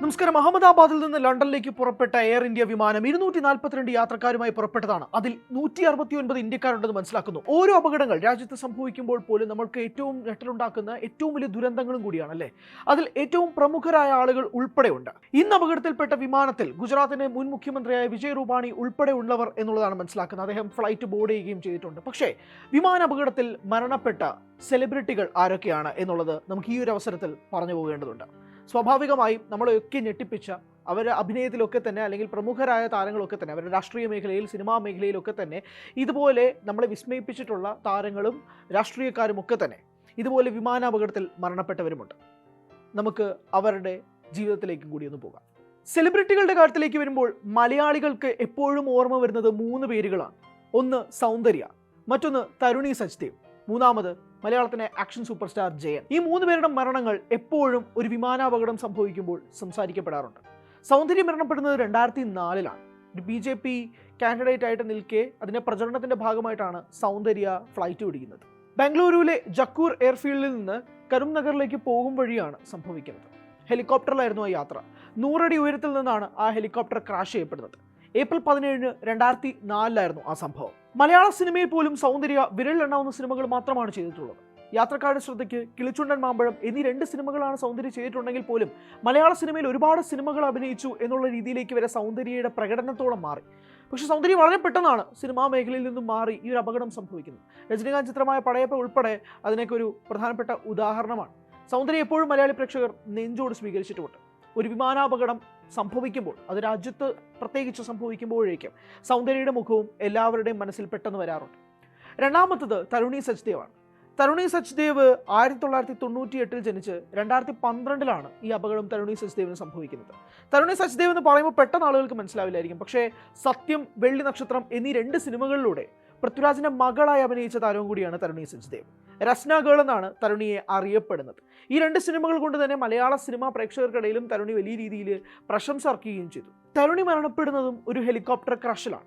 നമസ്കാരം. അഹമ്മദാബാദിൽ നിന്ന് ലണ്ടനിലേക്ക് പുറപ്പെട്ട എയർ ഇന്ത്യ വിമാനം 242 യാത്രക്കാരുമായി പുറപ്പെട്ടതാണ്. അതിൽ 169 ഇന്ത്യക്കാരുണ്ടെന്ന് മനസ്സിലാക്കുന്നു. ഓരോ അപകടങ്ങൾ രാജ്യത്ത് സംഭവിക്കുമ്പോൾ പോലും നമ്മൾക്ക് ഏറ്റവും ഞെട്ടലുണ്ടാക്കുന്ന ഏറ്റവും വലിയ ദുരന്തങ്ങളും കൂടിയാണ് അല്ലേ. അതിൽ ഏറ്റവും പ്രമുഖരായ ആളുകൾ ഉൾപ്പെടെയുണ്ട്. ഇന്ന് അപകടത്തിൽപ്പെട്ട വിമാനത്തിൽ ഗുജറാത്തിലെ മുൻ മുഖ്യമന്ത്രിയായ വിജയ് രൂപാണി ഉൾപ്പെടെ ഉള്ളവർ എന്നുള്ളതാണ് മനസ്സിലാക്കുന്നത്. അദ്ദേഹം ഫ്ലൈറ്റ് ബോർഡ് ചെയ്യുകയും ചെയ്തിട്ടുണ്ട്. പക്ഷേ വിമാനാപകടത്തിൽ മരണപ്പെട്ട സെലിബ്രിറ്റികൾ ആരൊക്കെയാണ് എന്നുള്ളത് നമുക്ക് ഈ ഒരു അവസരത്തിൽ പറഞ്ഞു പോകേണ്ടതുണ്ട്. സ്വാഭാവികമായും നമ്മളെയൊക്കെ ഞെട്ടിപ്പിച്ച അവരുടെ അഭിനയത്തിലൊക്കെ തന്നെ അല്ലെങ്കിൽ പ്രമുഖരായ താരങ്ങളൊക്കെ തന്നെ അവരുടെ രാഷ്ട്രീയ മേഖലയിൽ സിനിമാ മേഖലയിലൊക്കെ തന്നെ ഇതുപോലെ നമ്മളെ വിസ്മയിപ്പിച്ചിട്ടുള്ള താരങ്ങളും രാഷ്ട്രീയക്കാരും ഒക്കെ തന്നെ ഇതുപോലെ വിമാനാപകടത്തിൽ മരണപ്പെട്ടവരുമുണ്ട്. നമുക്ക് അവരുടെ ജീവിതത്തിലേക്കും കൂടി ഒന്ന് പോകാം. സെലിബ്രിറ്റികളുടെ കാര്യത്തിലേക്ക് വരുമ്പോൾ മലയാളികൾക്ക് എപ്പോഴും ഓർമ്മ വരുന്നത് 3 പേരുകളാണ്. ഒന്ന് സൗന്ദര്യ, മറ്റൊന്ന് തരുണി സച്ദേവ്, മൂന്നാമത് മലയാളത്തിലെ ആക്ഷൻ സൂപ്പർ സ്റ്റാർ ജയൻ. ഈ 3 പേരുടെ മരണങ്ങൾ എപ്പോഴും ഒരു വിമാനാപകടം സംഭവിക്കുമ്പോൾ സംസാരിക്കപ്പെടാറുണ്ട്. സൗന്ദര്യ മരണപ്പെടുന്നത് 2004-ലാണ്. ഒരു BJP കാൻഡിഡേറ്റ് ആയിട്ട് നിൽക്കെ അതിൻ്റെ പ്രചരണത്തിൻ്റെ ഭാഗമായിട്ടാണ് സൗന്ദര്യ ഫ്ലൈറ്റ് പിടിക്കുന്നത്. ബാംഗ്ലൂരുവിലെ ജക്കൂർ എയർഫീൽഡിൽ നിന്ന് കരുംനഗറിലേക്ക് പോകും വഴിയാണ് സംഭവിക്കുന്നത്. ഹെലികോപ്റ്ററിലായിരുന്നു ആ യാത്ര. 100 അടി ഉയരത്തിൽ നിന്നാണ് ആ ഹെലികോപ്റ്റർ ക്രാഷ് ചെയ്യപ്പെടുന്നത്. ഏപ്രിൽ 17, 2004 ആ സംഭവം. മലയാള സിനിമയിൽ പോലും സൗന്ദര്യ വിരലിലെണ്ണാവുന്ന സിനിമകൾ മാത്രമാണ് ചെയ്തിട്ടുള്ളത്. യാത്രക്കാരുടെ ശ്രദ്ധയ്ക്ക് കിളിച്ചുണ്ടൻ മാമ്പഴം എന്നീ 2 സിനിമകളാണ് സൗന്ദര്യ ചെയ്തിട്ടുണ്ടെങ്കിൽ പോലും മലയാള സിനിമയിൽ ഒരുപാട് സിനിമകൾ അഭിനയിച്ചു എന്നുള്ള രീതിയിലേക്ക് വരെ സൗന്ദര്യയുടെ പ്രകടനത്തോളം മാറി. പക്ഷേ സൗന്ദര്യ വളരെ പെട്ടെന്നാണ് സിനിമാ മേഖലയിൽ നിന്നും മാറി ഈ ഒരു അപകടം സംഭവിക്കുന്നത്. രജനീകാന്ത് ചിത്രമായ പടയപ്പ ഉൾപ്പെടെ അതിനൊക്കെ ഒരു പ്രധാനപ്പെട്ട ഉദാഹരണമാണ്. സൗന്ദര്യ എപ്പോഴും മലയാളി പ്രേക്ഷകർ നെഞ്ചോട് സ്വീകരിച്ചിട്ടുമുണ്ട്. ഒരു വിമാനാപകടം സംഭവിക്കുമ്പോൾ അത് രാജ്യത്ത് പ്രത്യേകിച്ച് സംഭവിക്കുമ്പോഴേക്കും സൗന്ദര്യയുടെ മുഖവും എല്ലാവരുടെയും മനസ്സിൽ പെട്ടെന്ന് വരാറുണ്ട്. രണ്ടാമത്തത് തരുണി സച്ദേവാണ്. തരുണി സച്ദേവ് 1998 ജനിച്ച് 2012 ഈ അപകടം തരുണി സച്ദേവിന് സംഭവിക്കുന്നത്. തരുണി സച്ദേവ് എന്ന് പറയുമ്പോൾ പെട്ടെന്ന് ആളുകൾക്ക് മനസ്സിലാവില്ലായിരിക്കും. പക്ഷേ സത്യം, വെള്ളി നക്ഷത്രം എന്നീ 2 സിനിമകളിലൂടെ പൃഥ്വിരാജിന്റെ മകളായി അഭിനയിച്ച താരവും കൂടിയാണ് തരുണി സച്ദേവ്. രസ്ന ഗേൾ എന്നാണ് തരുണിയെ അറിയപ്പെടുന്നത്. ഈ 2 സിനിമകൾ കൊണ്ട് തന്നെ മലയാള സിനിമാ പ്രേക്ഷകർക്കിടയിലും തരുണി വലിയ രീതിയിൽ പ്രശംസ അർക്കുകയും ചെയ്തു. തരുണി മരണപ്പെടുന്നതും ഒരു ഹെലികോപ്റ്റർ ക്രാഷിലാണ്.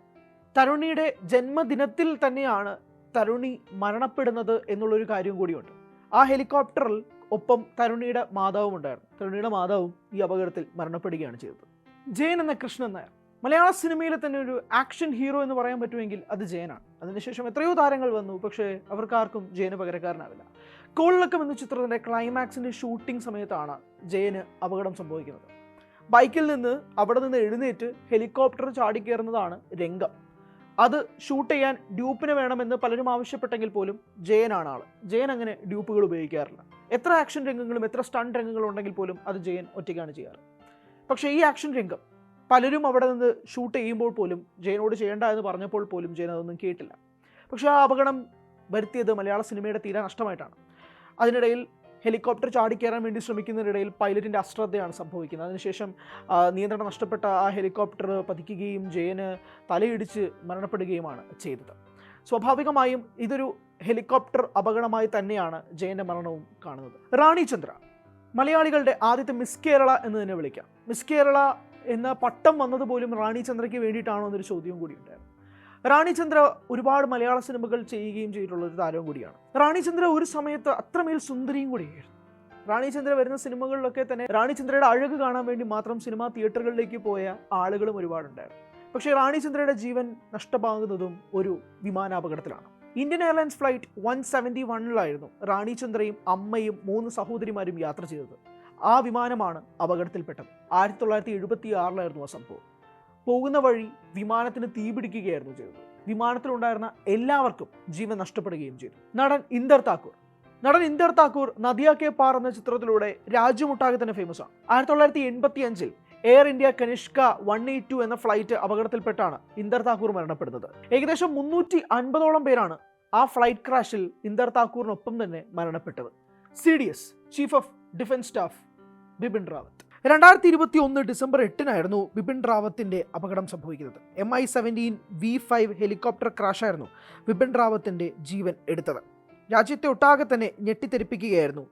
തരുണിയുടെ ജന്മദിനത്തിൽ തന്നെയാണ് തരുണി മരണപ്പെടുന്നത് എന്നുള്ളൊരു കാര്യം കൂടിയുണ്ട്. ആ ഹെലികോപ്റ്ററിൽ ഒപ്പം തരുണിയുടെ മാതാവും ഉണ്ടായിരുന്നു. തരുണിയുടെ മാതാവും ഈ അപകടത്തിൽ മരണപ്പെടുകയാണ് ചെയ്തത്. ജയൻ എന്ന കൃഷ്ണൻ നായർ മലയാള സിനിമയിലെ തന്നെ ഒരു ആക്ഷൻ ഹീറോ എന്ന് പറയാൻ പറ്റുമെങ്കിൽ അത് ജയനാണ്. അതിനുശേഷം എത്രയോ താരങ്ങൾ വന്നു, പക്ഷേ അവർക്കാർക്കും ജയന് പകരക്കാരനാവില്ല. കോളിളക്കം എന്ന ചിത്രത്തിൻ്റെ ക്ലൈമാക്സിൻ്റെ ഷൂട്ടിംഗ് സമയത്താണ് ജയന് അപകടം സംഭവിക്കുന്നത്. ബൈക്കിൽ നിന്ന് അവിടെ നിന്ന് എഴുന്നേറ്റ് ഹെലികോപ്റ്റർ ചാടിക്കയറുന്നതാണ് രംഗം. അത് ഷൂട്ട് ചെയ്യാൻ ഡ്യൂപ്പിന് വേണമെന്ന് പലരും ആവശ്യപ്പെട്ടെങ്കിൽ പോലും ജയനാണ് ആൾ. ജയൻ അങ്ങനെ ഡ്യൂപ്പുകൾ ഉപയോഗിക്കാറില്ല. എത്ര ആക്ഷൻ രംഗങ്ങളും എത്ര സ്റ്റണ്ട് രംഗങ്ങളും ഉണ്ടെങ്കിൽ പോലും അത് ജയൻ ഒറ്റയ്ക്കാണ് ചെയ്യാറ്. പക്ഷേ ഈ ആക്ഷൻ രംഗം പലരും അവിടെ നിന്ന് ഷൂട്ട് ചെയ്യുമ്പോൾ പോലും ജയനോട് ചെയ്യേണ്ട എന്ന് പറഞ്ഞപ്പോൾ പോലും ജയൻ അതൊന്നും കേട്ടില്ല. പക്ഷേ ആ അപകടം വരുത്തിയത് മലയാള സിനിമയുടെ തീരെ നഷ്ടമായിട്ടാണ്. അതിനിടയിൽ ഹെലികോപ്റ്റർ ചാടിക്കയറാൻ വേണ്ടി ശ്രമിക്കുന്നതിനിടയിൽ പൈലറ്റിൻ്റെ അശ്രദ്ധയാണ് സംഭവിക്കുന്നത്. അതിനുശേഷം നിയന്ത്രണം നഷ്ടപ്പെട്ട ആ ഹെലികോപ്റ്റർ പതിക്കുകയും ജയന് തലയിടിച്ച് മരണപ്പെടുകയുമാണ് ചെയ്തത്. സ്വാഭാവികമായും ഇതൊരു ഹെലികോപ്റ്റർ അപകടമായി തന്നെയാണ് ജയൻ്റെ മരണവും കാണുന്നത്. റാണി ചന്ദ്ര മലയാളികളുടെ ആദ്യത്തെ മിസ് കേരള എന്ന് തന്നെ വിളിക്കാം. മിസ് കേരള എന്ന പട്ടം വന്നതുപോലും റാണി ചന്ദ്രയ്ക്ക് വേണ്ടിയിട്ടാണോ എന്നൊരു ചോദ്യവും കൂടി ഉണ്ടായിരുന്നു. റാണി ചന്ദ്ര ഒരുപാട് മലയാള സിനിമകൾ ചെയ്യുകയും ചെയ്തിട്ടുള്ള ഒരു താരവും കൂടിയാണ്. റാണി ചന്ദ്ര ഒരു സമയത്ത് അത്രമേൽ സുന്ദരിയും കൂടിയായിരുന്നു. റാണി ചന്ദ്ര വരുന്ന സിനിമകളിലൊക്കെ തന്നെ റാണി ചന്ദ്രയുടെ അഴക് കാണാൻ വേണ്ടി മാത്രം സിനിമാ തിയേറ്ററുകളിലേക്ക് പോയ ആളുകളും ഒരുപാടുണ്ടായിരുന്നു. പക്ഷേ റാണി ചന്ദ്രയുടെ ജീവൻ നഷ്ടമാകുന്നതും ഒരു വിമാനാപകടത്തിലാണ്. ഇന്ത്യൻ എയർലൈൻസ് ഫ്ലൈറ്റ് 171 റാണി ചന്ദ്രയും അമ്മയും 3 സഹോദരിമാരും യാത്ര ചെയ്തത്. ആ വിമാനമാണ് അപകടത്തിൽപ്പെട്ടത്. 1976 ആ സംഭവം. പോകുന്ന വഴി വിമാനത്തിന് തീപിടിക്കുകയായിരുന്നു ചെയ്തത്. വിമാനത്തിലുണ്ടായിരുന്ന എല്ലാവർക്കും ജീവൻ നഷ്ടപ്പെടുകയും ചെയ്തു. നടൻ ഇന്ദർ താക്കൂർ നദിയ കെ പാർ എന്ന ചിത്രത്തിലൂടെ രാജ്യമൊട്ടാകെ തന്നെ ഫേമസ് ആണ്. 1985 എയർ ഇന്ത്യ കനിഷ്ക 182 എന്ന ഫ്ലൈറ്റ് അപകടത്തിൽപ്പെട്ടാണ് ഇന്ദർ താക്കൂർ മരണപ്പെടുന്നത്. ഏകദേശം 350ഓളം പേരാണ് ആ ഫ്ലൈറ്റ് ക്രാഷിൽ ഇന്ദർ താക്കൂറിനൊപ്പം തന്നെ മരണപ്പെട്ടത്. CDS chief of defence staff Bipin Rawat. 2021 December 8 Bipin റാവത്തിൻ്റെ അപകടം സംഭവിക്കുന്നത്. MI-17 V5 ഹെലികോപ്റ്റർ ക്രാഷായിരുന്നു ബിപിൻ റാവത്തിൻ്റെ ജീവൻ എടുത്തത്. രാജ്യത്തെ ഒട്ടാകെ തന്നെ ഞെട്ടിത്തെറിപ്പിക്കുകയായിരുന്നു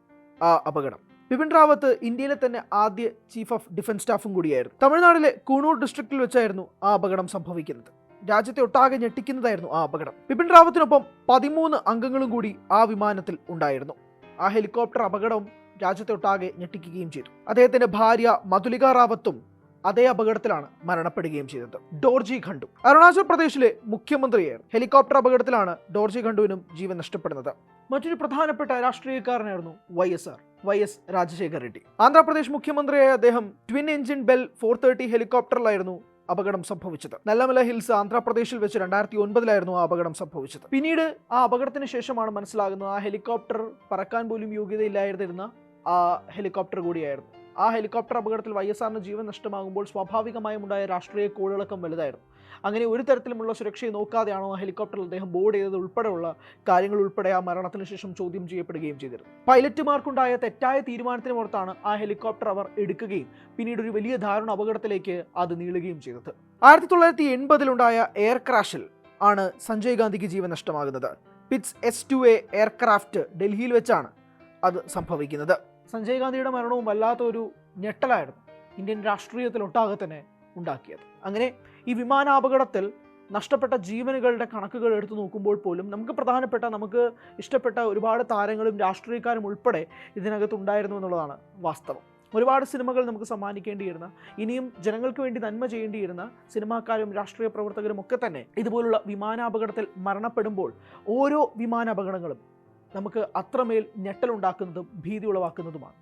ആ അപകടം. ബിപിൻ റാവത്ത് ഇന്ത്യയിലെ തന്നെ ആദ്യ ചീഫ് ഓഫ് ഡിഫൻസ് സ്റ്റാഫും കൂടിയായിരുന്നു. തമിഴ്നാട്ടിലെ കൂണൂർ ഡിസ്ട്രിക്റ്റിൽ വെച്ചായിരുന്നു ആ അപകടം സംഭവിക്കുന്നത്. രാജ്യത്തെ ഒട്ടാകെ ഞെട്ടിക്കുന്നതായിരുന്നു ആ അപകടം. ബിപിൻ റാവത്തിനൊപ്പം 13 അംഗങ്ങളും കൂടി ആ വിമാനത്തിൽ ഉണ്ടായിരുന്നു. ആ ഹെലികോപ്റ്റർ അപകടം രാജ്യത്തൊട്ടാകെ ഞെട്ടിക്കുകയും ചെയ്തു. അദ്ദേഹത്തിന്റെ ഭാര്യ മധുലിക റാവത്തും അതേ അപകടത്തിലാണ് മരണപ്പെടുകയും ചെയ്തത്. ഡോർജി ഖണ്ഡു അരുണാചൽ പ്രദേശിലെ മുഖ്യമന്ത്രിയായിരുന്നു. ഹെലികോപ്റ്റർ അപകടത്തിലാണ് ഡോർജി ഖണ്ഡുവിനും ജീവൻ നഷ്ടപ്പെടുന്നത്. മറ്റൊരു പ്രധാനപ്പെട്ട രാഷ്ട്രീയക്കാരനായിരുന്നു YS രാജശേഖർ റെഡ്ഡി. ആന്ധ്രാപ്രദേശ് മുഖ്യമന്ത്രിയായ അദ്ദേഹം ട്വിൻ എഞ്ചിൻ ബെൽ 430 ഹെലികോപ്റ്ററിലായിരുന്നു അപകടം സംഭവിച്ചത്. നല്ലമല ഹിൽസ് ആന്ധ്രാപ്രദേശിൽ വെച്ച് 2009 ആ അപകടം സംഭവിച്ചത്. പിന്നീട് ആ അപകടത്തിന് ശേഷമാണ് മനസ്സിലാകുന്നത് ആ ഹെലികോപ്റ്റർ പറക്കാൻ പോലും യോഗ്യതയില്ലായിരുന്ന ആ ഹെലികോപ്റ്റർ കൂടിയായിരുന്നു. ആ ഹെലികോപ്റ്റർ അപകടത്തിൽ YSRന് ജീവൻ നഷ്ടമാകുമ്പോൾ സ്വാഭാവികമായും ഉണ്ടായ രാഷ്ട്രീയ കോളിളക്കം വലുതായിരുന്നു. അങ്ങനെ ഒരു തരത്തിലുമുള്ള സുരക്ഷയെ നോക്കാതെയാണോ ആ ഹെലികോപ്റ്ററിൽ അദ്ദേഹം ബോർഡ് ചെയ്തത് ഉൾപ്പെടെയുള്ള കാര്യങ്ങൾ ഉൾപ്പെടെ ആ മരണത്തിന് ശേഷം ചോദ്യം ചെയ്യപ്പെടുകയും ചെയ്തിരുന്നു. പൈലറ്റുമാർക്കുണ്ടായ തെറ്റായ തീരുമാനത്തിന് പുറത്താണ് ആ ഹെലികോപ്റ്റർ അവർ എടുക്കുകയും പിന്നീട് ഒരു വലിയ ദാരുണ അപകടത്തിലേക്ക് അത് നീളുകയും ചെയ്തത്. 1980 എയർ ക്രാഷിൽ ആണ് സഞ്ജയ് ഗാന്ധിക്ക് ജീവൻ നഷ്ടമാകുന്നത്. പിറ്റ്സ് S2A എയർക്രാഫ്റ്റ് ഡൽഹിയിൽ വെച്ചാണ് അത് സംഭവിക്കുന്നത്. സഞ്ജയ് ഗാന്ധിയുടെ മരണവും വല്ലാത്തൊരു ഞെട്ടലായിരുന്നു ഇന്ത്യൻ രാഷ്ട്രീയത്തിലൊട്ടാകെ തന്നെ ഉണ്ടാക്കിയത്. അങ്ങനെ ഈ വിമാനാപകടത്തിൽ നഷ്ടപ്പെട്ട ജീവനുകളുടെ കണക്കുകൾ എടുത്തു നോക്കുമ്പോൾ പോലും നമുക്ക് ഇഷ്ടപ്പെട്ട ഒരുപാട് താരങ്ങളും രാഷ്ട്രീയക്കാരും ഉൾപ്പെടെ ഇതിനകത്തുണ്ടായിരുന്നു എന്നുള്ളതാണ് വാസ്തവം. ഒരുപാട് സിനിമകൾ നമുക്ക് സമ്മാനിക്കേണ്ടിയിരുന്ന, ഇനിയും ജനങ്ങൾക്ക് വേണ്ടി നന്മ ചെയ്യേണ്ടിയിരുന്ന സിനിമാക്കാരും രാഷ്ട്രീയ പ്രവർത്തകരും ഒക്കെ തന്നെ ഇതുപോലുള്ള വിമാനാപകടത്തിൽ മരണപ്പെടുമ്പോൾ ഓരോ വിമാനാപകടങ്ങളും നമുക്ക് അത്രമേൽ ഞെട്ടലുണ്ടാക്കുന്നതും ഭീതി ഉളവാക്കുന്നതുമാണ്.